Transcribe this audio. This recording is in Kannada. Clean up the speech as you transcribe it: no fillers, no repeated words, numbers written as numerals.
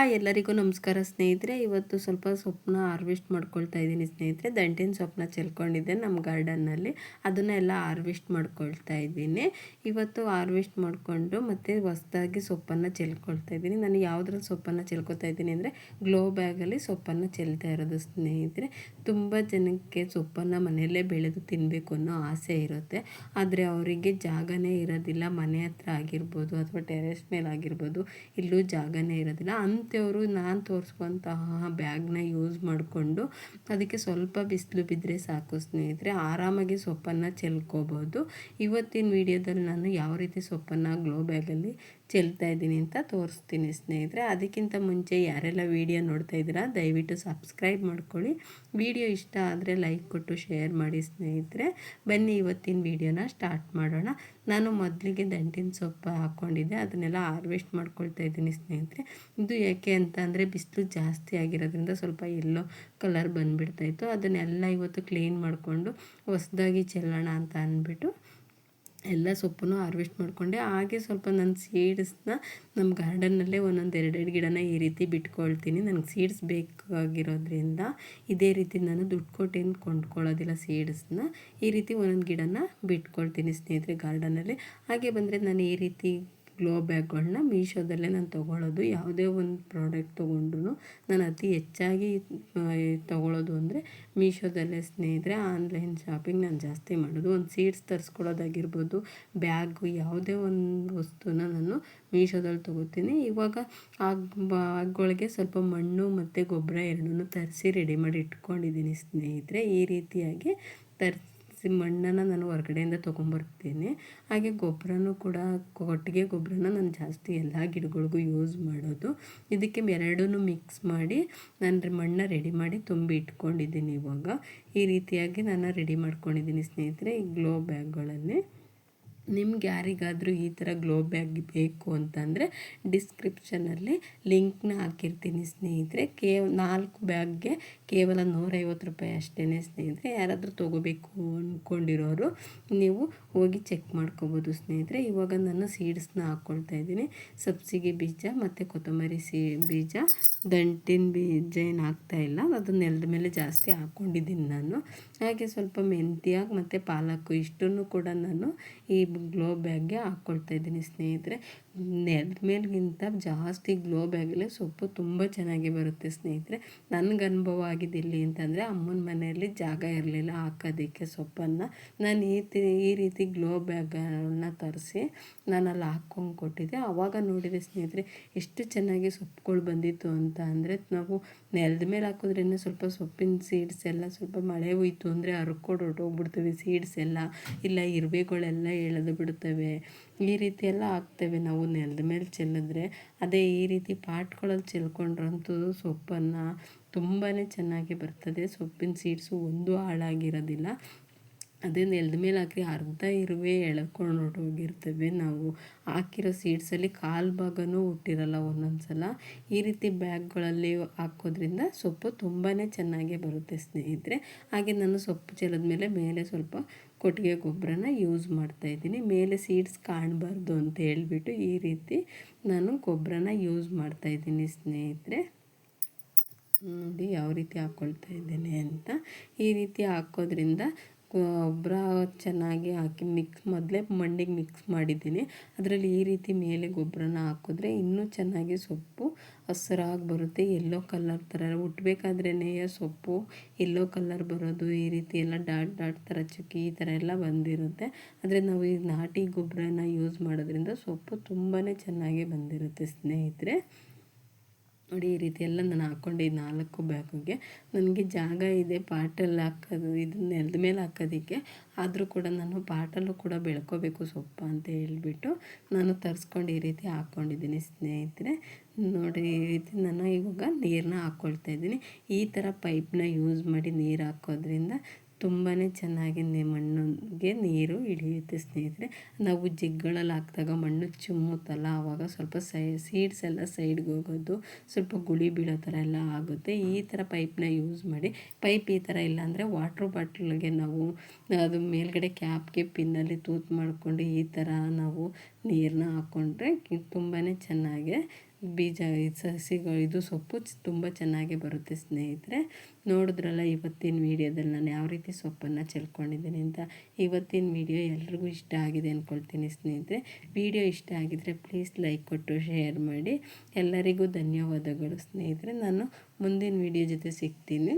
ಎಲ್ಲರಿಗೂ ನಮಸ್ಕಾರ ಸ್ನೇಹಿತರೆ. ಇವತ್ತು ಸ್ವಲ್ಪ ಸೊಪ್ಪನ್ನ ಹಾರ್ವೆಸ್ಟ್ ಮಾಡ್ಕೊಳ್ತಾ ಇದ್ದೀನಿ ಸ್ನೇಹಿತರೆ. ದಂಟಿನ ಸೊಪ್ಪನ್ನ ಚೆಲ್ಕೊಂಡಿದ್ದೆ ನಮ್ಮ ಗಾರ್ಡನ್ನಲ್ಲಿ, ಅದನ್ನೆಲ್ಲ ಹಾರ್ವೆಸ್ಟ್ ಮಾಡ್ಕೊಳ್ತಾ ಇದ್ದೀನಿ. ಇವತ್ತು ಹಾರ್ವೆಸ್ಟ್ ಮಾಡಿಕೊಂಡು ಮತ್ತು ಹೊಸದಾಗಿ ಸೊಪ್ಪನ್ನು ಚೆಲ್ಕೊಳ್ತಾ ಇದ್ದೀನಿ. ನಾನು ಯಾವುದ್ರಲ್ಲಿ ಸೊಪ್ಪನ್ನು ಚೆಲ್ಕೊತಾ ಇದ್ದೀನಿ ಅಂದರೆ ಗ್ಲೋ ಬ್ಯಾಗಲ್ಲಿ ಸೊಪ್ಪನ್ನು ಚೆಲ್ತಾ ಇರೋದು ಸ್ನೇಹಿತರೆ. ತುಂಬ ಜನಕ್ಕೆ ಸೊಪ್ಪನ್ನು ಮನೆಯಲ್ಲೇ ಬೆಳೆದು ತಿನ್ನಬೇಕು ಅನ್ನೋ ಆಸೆ ಇರುತ್ತೆ, ಆದರೆ ಅವರಿಗೆ ಜಾಗನೇ ಇರೋದಿಲ್ಲ. ಮನೆ ಹತ್ರ ಆಗಿರ್ಬೋದು ಅಥವಾ ಟೆರೆಸ್ ಮೇಲೆ ಆಗಿರ್ಬೋದು, ಇಲ್ಲೂ ಜಾಗನೇ ಇರೋದಿಲ್ಲ. ಅಂಥವರು ನಾನು ತೋರಿಸುವಂತಹ ಬ್ಯಾಗ್ನ ಯೂಸ್ ಮಾಡಿಕೊಂಡು ಅದಕ್ಕೆ ಸ್ವಲ್ಪ ಬಿಸಿಲು ಬಿದ್ದರೆ ಸಾಕು ಸ್ನೇಹಿತರೆ, ಆರಾಮಾಗಿ ಸೊಪ್ಪನ್ನು ಚೆಲ್ಕೋಬೋದು. ಇವತ್ತಿನ ವಿಡಿಯೋದಲ್ಲಿ ನಾನು ಯಾವ ರೀತಿ ಸೊಪ್ಪನ್ನು ಗ್ಲೋ ಬ್ಯಾಗಲ್ಲಿ ಚೆಲ್ತಾ ಇದ್ದೀನಿ ಅಂತ ತೋರಿಸ್ತೀನಿ ಸ್ನೇಹಿತರೆ. ಅದಕ್ಕಿಂತ ಮುಂಚೆ ಯಾರೆಲ್ಲ ವಿಡಿಯೋ ನೋಡ್ತಾ ಇದ್ದೀರಾ ದಯವಿಟ್ಟು ಸಬ್ಸ್ಕ್ರೈಬ್ ಮಾಡ್ಕೊಳ್ಳಿ. ವಿಡಿಯೋ ಇಷ್ಟ ಆದರೆ ಲೈಕ್ ಕೊಟ್ಟು ಶೇರ್ ಮಾಡಿ ಸ್ನೇಹಿತರೆ. ಬನ್ನಿ ಇವತ್ತಿನ ವಿಡಿಯೋನ ಸ್ಟಾರ್ಟ್ ಮಾಡೋಣ. ನಾನು ಮೊದಲಿಗೆ ದಂಟಿನ ಸೊಪ್ಪು ಹಾಕ್ಕೊಂಡಿದ್ದೆ, ಅದನ್ನೆಲ್ಲ ಹಾರ್ವೆಸ್ಟ್ ಮಾಡ್ಕೊಳ್ತಾ ಇದ್ದೀನಿ ಸ್ನೇಹಿತರೆ. ಇದು ಯಾಕೆ ಅಂತ ಅಂದರೆ ಬಿಸಿಲು ಜಾಸ್ತಿ ಆಗಿರೋದ್ರಿಂದ ಸ್ವಲ್ಪ ಎಲ್ಲೋ ಕಲರ್ ಬಂದುಬಿಡ್ತಾಯಿತ್ತು. ಅದನ್ನೆಲ್ಲ ಇವತ್ತು ಕ್ಲೀನ್ ಮಾಡಿಕೊಂಡು ಹೊಸದಾಗಿ ಚೆಲ್ಲೋಣ ಅಂತ ಅಂದ್ಬಿಟ್ಟು ಎಲ್ಲ ಸೊಪ್ಪನ್ನು ಹಾರ್ವೆಸ್ಟ್ ಮಾಡಿಕೊಂಡೆ. ಹಾಗೆ ಸ್ವಲ್ಪ ನನ್ನ ಸೀಡ್ಸ್ನ ನಮ್ಮ ಗಾರ್ಡನ್ನಲ್ಲೇ ಒಂದೊಂದು ಎರಡೆರಡು ಗಿಡನ ಈ ರೀತಿ ಬಿಟ್ಕೊಳ್ತೀನಿ. ನನಗೆ ಸೀಡ್ಸ್ ಬೇಕಾಗಿರೋದ್ರಿಂದ ಇದೇ ರೀತಿ ನಾನು ದುಡ್ಡು ಕೊಟ್ಟೇನು ಕೊಂಡ್ಕೊಳ್ಳೋದಿಲ್ಲ. ಸೀಡ್ಸ್ನ ಈ ರೀತಿ ಒಂದೊಂದು ಗಿಡನ ಬಿಟ್ಕೊಳ್ತೀನಿ ಸ್ನೇಹಿತರೆ ಗಾರ್ಡನಲ್ಲಿ. ಹಾಗೆ ಬಂದರೆ ನಾನು ಈ ರೀತಿ ಗ್ಲೋ ಬ್ಯಾಗ್ಗಳನ್ನ ಮೀಶೋದಲ್ಲೇ ನಾನು ತೊಗೊಳ್ಳೋದು. ಯಾವುದೇ ಒಂದು ಪ್ರಾಡಕ್ಟ್ ತೊಗೊಂಡ್ರು ನಾನು ಅತಿ ಹೆಚ್ಚಾಗಿ ತೊಗೊಳ್ಳೋದು ಅಂದರೆ ಮೀಶೋದಲ್ಲೇ ಸ್ನೇಹಿತರೆ. ಆನ್ಲೈನ್ ಶಾಪಿಂಗ್ ನಾನು ಜಾಸ್ತಿ ಮಾಡೋದು. ಒಂದು ಸೀಡ್ಸ್ ತರಿಸ್ಕೊಳ್ಳೋದಾಗಿರ್ಬೋದು, ಬ್ಯಾಗು, ಯಾವುದೇ ಒಂದು ವಸ್ತುನ ನಾನು ಮೀಶೋದಲ್ಲಿ ತೊಗೋತೀನಿ. ಇವಾಗ ಆ ಬ್ಯಾಗ್ಗಳಿಗೆ ಸ್ವಲ್ಪ ಮಣ್ಣು ಮತ್ತು ಗೊಬ್ಬರ ಎರಡನ್ನೂ ತರಿಸಿ ರೆಡಿ ಮಾಡಿ ಇಟ್ಕೊಂಡಿದ್ದೀನಿ ಸ್ನೇಹಿತರೆ. ಈ ರೀತಿಯಾಗಿ ಮಣ್ಣನ್ನು ನಾನು ಹೊರಗಡೆಯಿಂದ ತೊಗೊಂಬರ್ತೀನಿ. ಹಾಗೆ ಗೊಬ್ಬರನೂ ಕೂಡ ಕೊಟ್ಟಿಗೆ ಗೊಬ್ಬರನ ನಾನು ಜಾಸ್ತಿ ಎಲ್ಲ ಗಿಡಗಳಿಗೂ ಯೂಸ್ ಮಾಡೋದು. ಇದಕ್ಕೆ ಎರಡನ್ನೂ ಮಿಕ್ಸ್ ಮಾಡಿ ನಾನು ಮಣ್ಣು ರೆಡಿ ಮಾಡಿ ತುಂಬಿ ಇಟ್ಕೊಂಡಿದ್ದೀನಿ. ಇವಾಗ ಈ ರೀತಿಯಾಗಿ ನಾನು ರೆಡಿ ಮಾಡ್ಕೊಂಡಿದ್ದೀನಿ ಸ್ನೇಹಿತರೆ ಈ ಗ್ಲೋ ಬ್ಯಾಗ್ಗಳಲ್ಲಿ. ನಿಮ್ಗೆ ಯಾರಿಗಾದರೂ ಈ ಥರ ಗ್ಲೋ ಬ್ಯಾಗ್ ಬೇಕು ಅಂತಂದರೆ ಡಿಸ್ಕ್ರಿಪ್ಷನಲ್ಲಿ ಲಿಂಕ್ನ ಹಾಕಿರ್ತೀನಿ ಸ್ನೇಹಿತರೆ. 4 ಬ್ಯಾಗ್ಗೆ ಕೇವಲ 150 ರೂಪಾಯಿ ಅಷ್ಟೇ ಸ್ನೇಹಿತರೆ. ಯಾರಾದರೂ ತೊಗೋಬೇಕು ಅಂದ್ಕೊಂಡಿರೋರು ನೀವು ಹೋಗಿ ಚೆಕ್ ಮಾಡ್ಕೋಬೋದು ಸ್ನೇಹಿತರೆ. ಇವಾಗ ನಾನು ಸೀಡ್ಸ್ನ ಹಾಕ್ಕೊಳ್ತಾ ಇದ್ದೀನಿ. ಸಬ್ಸಿಗೆ ಬೀಜ ಮತ್ತು ಕೊತ್ತಂಬರಿ ಬೀಜ, ದಂಟಿನ ಬೀಜ ಏನು ಹಾಕ್ತಾಯಿಲ್ಲ, ಅದನ್ನ ನೆಲದ ಮೇಲೆ ಜಾಸ್ತಿ ಹಾಕ್ಕೊಂಡಿದ್ದೀನಿ ನಾನು. ಹಾಗೆ ಸ್ವಲ್ಪ ಮೆಂತ್ಯ ಮತ್ತು ಪಾಲಕ್ಕು ಇಷ್ಟನ್ನು ಕೂಡ ನಾನು ಈ ಗ್ಲೋ ಬ್ಯಾಗ್ಗೆ ಹಾಕ್ಕೊಳ್ತಾ ಇದ್ದೀನಿ ಸ್ನೇಹಿತರೆ. ನೆಲದ ಮೇಲ್ಗಿಂತ ಜಾಸ್ತಿ ಗ್ಲೋ ಬ್ಯಾಗಲ್ಲೇ ಸೊಪ್ಪು ತುಂಬ ಚೆನ್ನಾಗಿ ಬರುತ್ತೆ ಸ್ನೇಹಿತರೆ. ನನಗೆ ಅನುಭವ ಆಗಿದ್ದಿಲ್ಲಿ ಅಂತಂದರೆ ಅಮ್ಮನ ಮನೆಯಲ್ಲಿ ಜಾಗ ಇರಲಿಲ್ಲ ಹಾಕೋದಕ್ಕೆ ಸೊಪ್ಪನ್ನು. ನಾನು ಈ ರೀತಿ ಗ್ಲೋ ಬ್ಯಾಗನ್ನು ತರಿಸಿ ನಾನು ಅಲ್ಲಿ ಹಾಕ್ಕೊಂಡು ಕೊಟ್ಟಿದ್ದೆ. ಆವಾಗ ನೋಡಿದೆ ಸ್ನೇಹಿತರೆ ಎಷ್ಟು ಚೆನ್ನಾಗಿ ಸೊಪ್ಪುಗಳು ಬಂದಿತ್ತು ಅಂತ ಅಂದರೆ, ನಾವು ನೆಲದ ಮೇಲೆ ಹಾಕಿದ್ರೇ ಸ್ವಲ್ಪ ಸೊಪ್ಪಿನ ಸೀಡ್ಸ್ ಎಲ್ಲ ಸ್ವಲ್ಪ ಮಳೆ ಹೋಯ್ತು ಅಂದರೆ ಹರ್ಕೊಂಡು ಹೊರಟೋಗ್ಬಿಡ್ತವೆ ಸೀಡ್ಸ್ ಎಲ್ಲ, ಇಲ್ಲ ಇರುವೆಗಳೆಲ್ಲ ಎಳೆದು ಬಿಡ್ತವೆ. ಈ ರೀತಿ ಎಲ್ಲ ಆಗ್ತವೆ ನಾವು ನೆಲದ ಮೇಲೆ ಚೆಲ್ಲಿದ್ರೆ. ಅದೇ ಈ ರೀತಿ ಪಾಟ್ಗಳಲ್ಲಿ ಚೆಲ್ಕೊಂಡ್ರಂತೂ ಸೊಪ್ಪನ್ನು ತುಂಬಾ ಚೆನ್ನಾಗಿ ಬರ್ತದೆ. ಸೊಪ್ಪಿನ ಸೀಡ್ಸು ಒಂದು ಹಾಳಾಗಿರೋದಿಲ್ಲ. ಅದೇ ನೆಲದ ಮೇಲೆ ಹಾಕಿ ಅರ್ಧ ಇರುವೆ ಎಳ್ಕೊಂಡು ಹೊರಟೋಗಿರ್ತವೆ. ನಾವು ಹಾಕಿರೋ ಸೀಡ್ಸಲ್ಲಿ ಕಾಲು ಭಾಗನೂ ಹುಟ್ಟಿರಲ್ಲ ಒಂದೊಂದು ಸಲ. ಈ ರೀತಿ ಬ್ಯಾಗ್ಗಳಲ್ಲಿ ಹಾಕೋದ್ರಿಂದ ಸೊಪ್ಪು ತುಂಬಾ ಚೆನ್ನಾಗೇ ಬರುತ್ತೆ ಸ್ನೇಹಿತರೆ. ಹಾಗೆ ನಾನು ಸೊಪ್ಪು ಚೆಲ್ಲಿದ್ಮೇಲೆ ಮೇಲೆ ಸ್ವಲ್ಪ ಕೊಟ್ಟಿಗೆ ಗೊಬ್ಬರನ ಯೂಸ್ ಮಾಡ್ತಾಯಿದ್ದೀನಿ. ಮೇಲೆ ಸೀಡ್ಸ್ ಕಾಣಬಾರ್ದು ಅಂತ ಹೇಳ್ಬಿಟ್ಟು ಈ ರೀತಿ ನಾನು ಗೊಬ್ಬರನ ಯೂಸ್ ಮಾಡ್ತಾಯಿದ್ದೀನಿ ಸ್ನೇಹಿತರೆ. ನೋಡಿ ಯಾವ ರೀತಿ ಹಾಕ್ಕೊಳ್ತಾ ಇದ್ದೇನೆ ಅಂತ. ಈ ರೀತಿ ಹಾಕೋದ್ರಿಂದ ಗೊಬ್ಬರ ಚೆನ್ನಾಗಿ ಹಾಕಿ ಮೊದಲೇ ಮಣ್ಣಿಗೆ ಮಿಕ್ಸ್ ಮಾಡಿದ್ದೀನಿ. ಅದರಲ್ಲಿ ಈ ರೀತಿ ಮೇಲೆ ಗೊಬ್ಬರನ ಹಾಕಿದ್ರೆ ಇನ್ನೂ ಚೆನ್ನಾಗಿ ಸೊಪ್ಪು ಹಸಿರಾಗಿ ಬರುತ್ತೆ. ಎಲ್ಲೋ ಕಲರ್ ಥರ ಹುಟ್ಟಬೇಕಾದ್ರೇ ಸೊಪ್ಪು ಎಲ್ಲೋ ಕಲರ್ ಬರೋದು, ಈ ರೀತಿ ಎಲ್ಲ ಡಾಟ್ ಡಾಟ್ ಥರ ಚುಕ್ಕಿ ಈ ಥರ ಎಲ್ಲ ಬಂದಿರುತ್ತೆ. ಆದರೆ ನಾವು ಈ ನಾಟಿ ಗೊಬ್ಬರನ ಯೂಸ್ ಮಾಡೋದ್ರಿಂದ ಸೊಪ್ಪು ತುಂಬಾ ಚೆನ್ನಾಗಿ ಬಂದಿರುತ್ತೆ ಸ್ನೇಹಿತರೆ. ನೋಡಿ ಈ ರೀತಿ ಎಲ್ಲ ನಾನು ಹಾಕ್ಕೊಂಡೆ. 4 ಬ್ಯಾಗಿಗೆ ನನಗೆ ಜಾಗ ಇದೆ ಪಾಟಲ್ಲಿ ಹಾಕೋದು, ಇದನ್ನ ನೆಲದ ಮೇಲೆ ಹಾಕೋದಕ್ಕೆ. ಆದರೂ ಕೂಡ ನಾನು ಪಾಟಲ್ಲೂ ಕೂಡ ಬೆಳ್ಕೋಬೇಕು ಸೊಪ್ಪು ಅಂತ ಹೇಳ್ಬಿಟ್ಟು ನಾನು ತರಿಸ್ಕೊಂಡು ಈ ರೀತಿ ಹಾಕ್ಕೊಂಡಿದ್ದೀನಿ ಸ್ನೇಹಿತರೆ. ನೋಡಿ ಈ ರೀತಿ ನಾನು ಇವಾಗ ನೀರನ್ನ ಹಾಕ್ಕೊಳ್ತಾ ಇದ್ದೀನಿ. ಈ ಥರ ಪೈಪ್ನ ಯೂಸ್ ಮಾಡಿ ನೀರು ಹಾಕೋದ್ರಿಂದ ತುಂಬಾ ಚೆನ್ನಾಗಿ ಮಣ್ಣಿಗೆ ನೀರು ಇಳಿಯುತ್ತೆ ಸ್ನೇಹಿತರೆ. ನಾವು ಜಿಗ್ಗಳಲ್ಲಿ ಹಾಕಿದಾಗ ಮಣ್ಣು ಚಿಮ್ಮುತ್ತಲ್ಲ, ಆವಾಗ ಸ್ವಲ್ಪ ಸೀಡ್ಸ್ ಎಲ್ಲ ಸೈಡ್ಗೆ ಹೋಗೋದು, ಸ್ವಲ್ಪ ಗುಳಿ ಬೀಳೋ ಥರ ಎಲ್ಲ ಆಗುತ್ತೆ. ಈ ಥರ ಪೈಪ್ನ ಯೂಸ್ ಮಾಡಿ, ಪೈಪ್ ಈ ಥರ ಇಲ್ಲಾಂದರೆ ವಾಟ್ರ್ ಬಾಟ್ಲಿಗೆ ನಾವು ಅದು ಮೇಲ್ಗಡೆ ಕ್ಯಾಪ್ಗೆ ಪಿನ್ನಲ್ಲಿ ತೂತು ಮಾಡಿಕೊಂಡು ಈ ಥರ ನಾವು ನೀರನ್ನ ಹಾಕ್ಕೊಂಡ್ರೆ ತುಂಬಾ ಚೆನ್ನಾಗಿ ಬೀಜ ಸಸಿಗಳು ಇದು ಸೊಪ್ಪು ತುಂಬ ಚೆನ್ನಾಗಿ ಬರುತ್ತೆ ಸ್ನೇಹಿತರೆ. ನೋಡಿದ್ರಲ್ಲ ಇವತ್ತಿನ ವೀಡಿಯೋದಲ್ಲಿ ನಾನು ಯಾವ ರೀತಿ ಸೊಪ್ಪನ್ನು ಚೆಲ್ಕೊಂಡಿದ್ದೀನಿ ಅಂತ. ಇವತ್ತಿನ ವೀಡಿಯೋ ಎಲ್ರಿಗೂ ಇಷ್ಟ ಆಗಿದೆ ಅಂದ್ಕೊಳ್ತೀನಿ ಸ್ನೇಹಿತರೆ. ವೀಡಿಯೋ ಇಷ್ಟ ಆಗಿದ್ದರೆ ಪ್ಲೀಸ್ ಲೈಕ್ ಕೊಟ್ಟು ಶೇರ್ ಮಾಡಿ. ಎಲ್ಲರಿಗೂ ಧನ್ಯವಾದಗಳು ಸ್ನೇಹಿತರೆ. ನಾನು ಮುಂದಿನ ವೀಡಿಯೋ ಜೊತೆ ಸಿಗ್ತೀನಿ.